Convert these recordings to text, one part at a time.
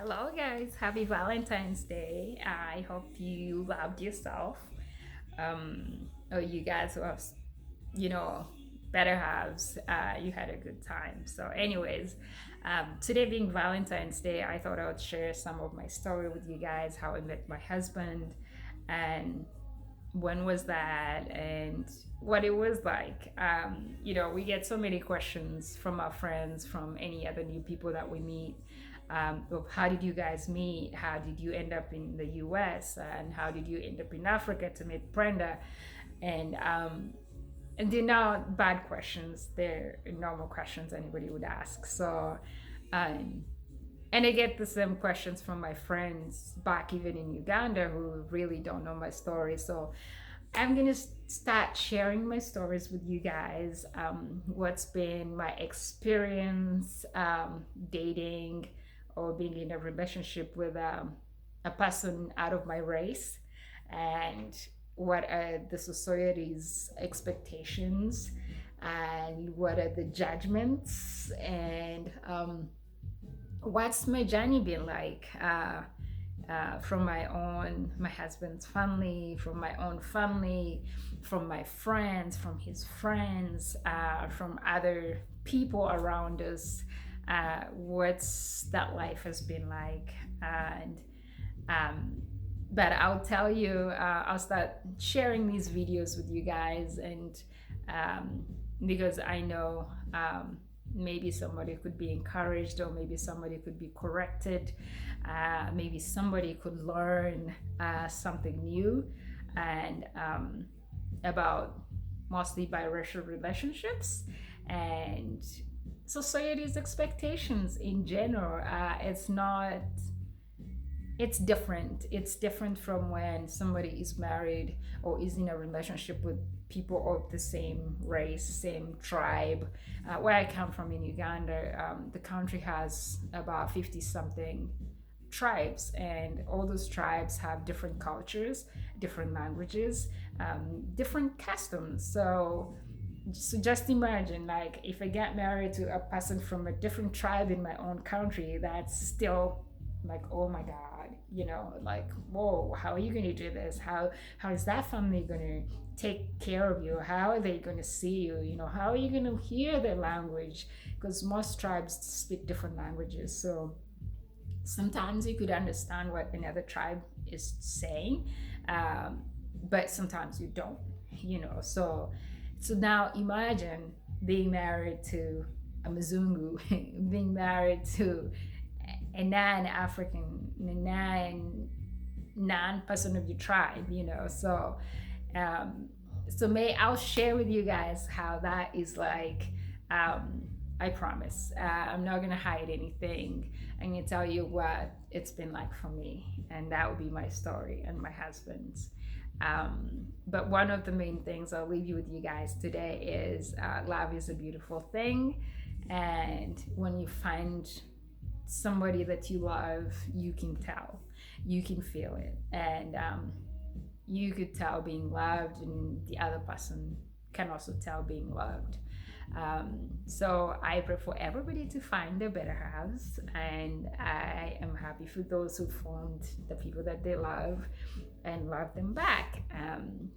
Hello, guys. Happy Valentine's Day. I hope you loved yourself. Or you guys who have, you know, better halves, you had a good time. So, anyways, today being Valentine's Day, I thought I would share some of my story with you guys, how I met my husband, and when was that, and what it was like. We get so many questions from our friends, from any other new people that we meet, of how did you guys meet? How did you end up in the US? And how did you end up in Africa to meet Brenda? And they're not bad questions, they're normal questions anybody would ask. Um, and I get the same questions from my friends back even in Uganda who really don't know my story. So I'm gonna start sharing my stories with you guys. What's been my experience dating or being in a relationship with a person out of my race, and what are the society's expectations, and what are the judgments, and what's my journey been like. From my husband's family, from my own family, from my friends, from his friends, from other people around us. What's that life has been like, and um, but I'll tell you, I'll start sharing these videos with you guys, and um, because I know maybe somebody could be encouraged, or maybe somebody could be corrected, maybe somebody could learn something new, and about mostly biracial relationships and society's expectations in general. It's different from when somebody is married or is in a relationship with people of the same race, same tribe. Where I come from in Uganda, the country has about 50 something tribes, and all those tribes have different cultures, different languages, different customs. So just imagine, like, if I get married to a person from a different tribe in my own country, that's still like, oh my god, like, whoa, how are you going to do this? How is that family going to take care of you? How are they going to see you? How are you going to hear their language? Because most tribes speak different languages. So sometimes you could understand what another tribe is saying, um, but sometimes you don't. So now imagine being married to a Mzungu, being married to a non-African, non-person of your tribe. So may I'll share with you guys how that is like. um, I promise. I'm not gonna hide anything. I'm gonna tell you what it's been like for me, and that will be my story and my husband's. But one of the main things I'll leave you with you guys today is, love is a beautiful thing, and when you find somebody that you love, you can tell, you can feel it, and you could tell being loved, and the other person can also tell being loved. So I pray for everybody to find their better halves, and I am happy for those who found the people that they love and love them back,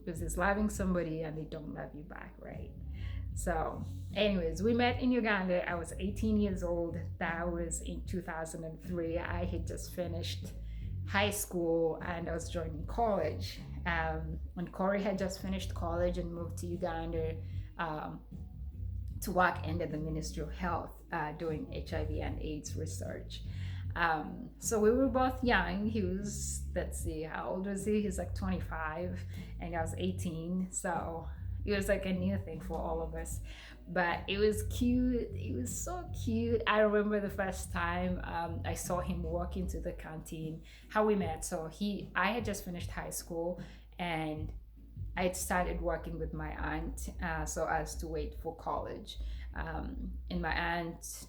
because it's loving somebody and they don't love you back, right? So, anyways, we met in Uganda. I was 18 years old. That was in 2003. I had just finished high school and I was joining college. When Corey had just finished college and moved to Uganda, um, to work under the Ministry of Health, doing HIV and AIDS research. So we were both young. He was, let's see, how old was he? He's like 25, and I was 18. So it was like a new thing for all of us. But it was cute. It was so cute. I remember the first time I saw him walk into the canteen, how we met. I had just finished high school, and I had started working with my aunt, so as to wait for college. And my aunt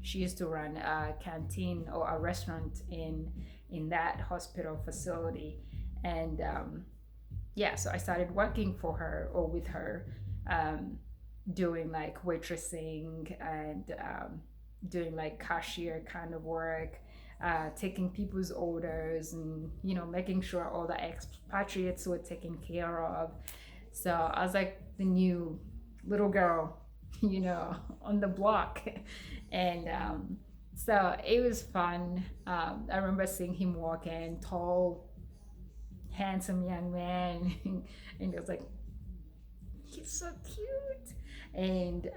she used to run a canteen or a restaurant in that hospital facility. And yeah, so I started working for her or with her, um, doing like waitressing and doing like cashier kind of work, taking people's orders, and making sure all the expatriates were taken care of. So I was like the new little girl, on the block. And so it was fun. I remember seeing him walk in, tall, handsome young man. And it was like, he's so cute. And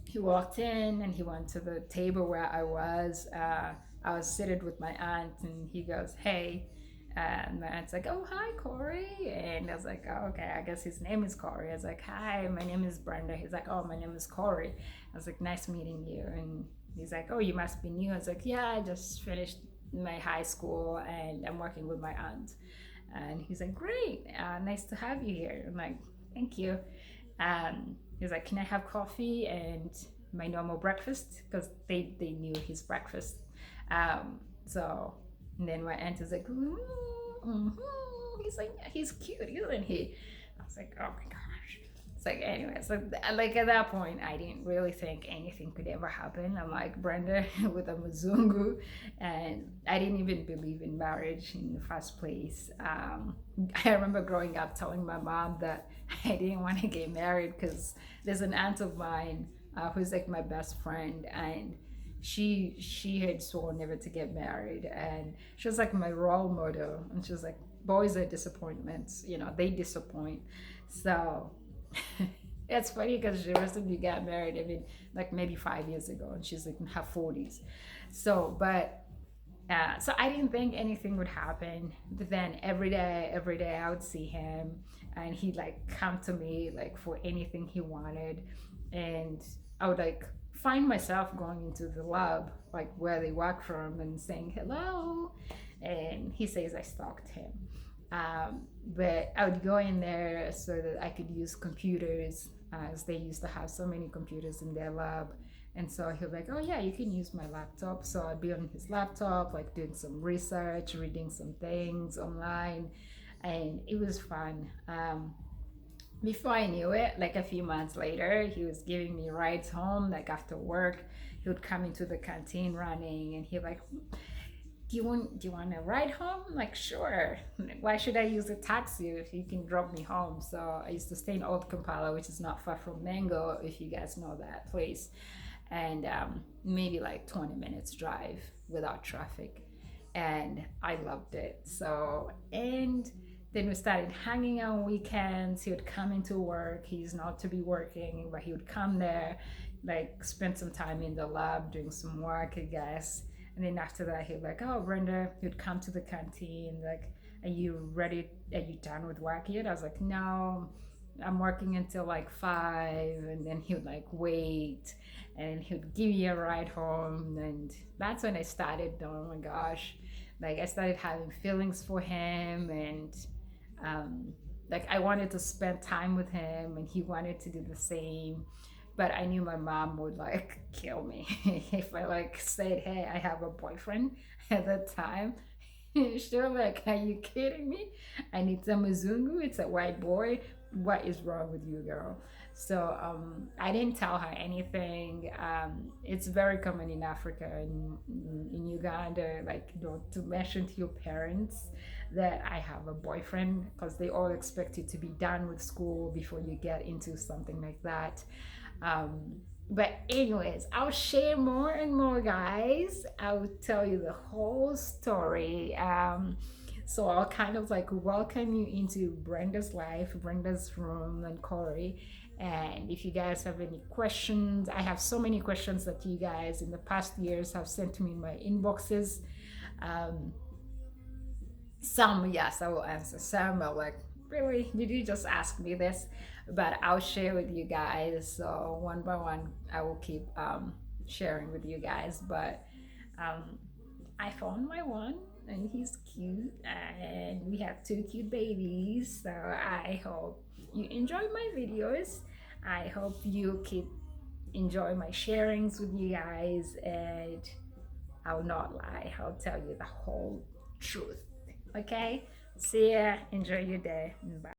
he walked in and he went to the table where I was. I was seated with my aunt, and he goes, "Hey." And my aunt's like, "Oh, hi, Corey." And I was like, "Oh, okay, I guess his name is Corey." I was like, "Hi, my name is Brenda." He's like, "Oh, my name is Corey." I was like, "Nice meeting you." And he's like, "Oh, you must be new." I was like, "Yeah, I just finished my high school and I'm working with my aunt." And he's like, "Great, nice to have you here." I'm like, "Thank you." He was like, "Can I have coffee and my normal breakfast?" Because they knew his breakfast. So, and then my aunt was like, He's like, "Yeah, he's cute, isn't he?" I was like, "Oh my gosh." It's like, anyway, so like at that point, I didn't really think anything could ever happen. I'm like Brenda with a Mzungu, and I didn't even believe in marriage in the first place. I remember growing up telling my mom that I didn't want to get married because there's an aunt of mine who's like my best friend, and she had sworn never to get married, and she was like my role model, and she was like, boys are disappointments, they disappoint. So it's funny because she recently got married, I mean, like maybe 5 years ago, and she's like in her 40s. So but so I didn't think anything would happen. But then every day I would see him, and he'd like come to me like for anything he wanted. And I would like find myself going into the lab, like where they work from, and saying hello. And he says I stalked him. But I would go in there so that I could use computers, as they used to have so many computers in their lab. And so he'll be like, "Oh, yeah, you can use my laptop." So I'd be on his laptop, like doing some research, reading some things online. And it was fun. Before I knew it, like a few months later, he was giving me rides home, like after work. He would come into the canteen running, and he'd like, "Do you want to ride home?" I'm like, "Sure." "Why should I use a taxi if you can drop me home?" So I used to stay in Old Kampala, which is not far from Mango, if you guys know that place. And maybe like 20 minutes drive without traffic. And I loved it. So, and then we started hanging out on weekends. He would come into work. He's not to be working, but he would come there, like spend some time in the lab doing some work, I guess. And then after that, he'd be like, "Oh, Brenda," he'd come to the canteen, like, "Are you ready? Are you done with work yet?" I was like, "No, I'm working until like 5." And then he would like wait, and he would give me a ride home. And that's when I started, oh my gosh, like I started having feelings for him. And um, like I wanted to spend time with him, and he wanted to do the same. But I knew my mom would like kill me if I like said, "Hey, I have a boyfriend." At that time, she was like, "Are you kidding me? I need some Mzungu. It's a white boy. What is wrong with you, girl?" So I didn't tell her anything. It's very common in Africa and in Uganda, like, to mention to your parents that I have a boyfriend, because they all expect you to be done with school before you get into something like that. Um, but anyways, I'll share more and more, guys. I'll tell you the whole story. So I'll kind of like welcome you into Brenda's life, Brenda's room, and Corey. And if you guys have any questions, I have so many questions that you guys in the past years have sent to me in my inboxes. Um, some, yes, I will answer. Some are like, "Really? Did you just ask me this?" But I'll share with you guys. So one by one, I will keep sharing with you guys. But um, I found my one, and he's cute, and we have two cute babies. So I hope you enjoy my videos. I hope you keep enjoy my sharings with you guys, and I will not lie. I'll tell you the whole truth. Okay? See ya. Enjoy your day. Bye.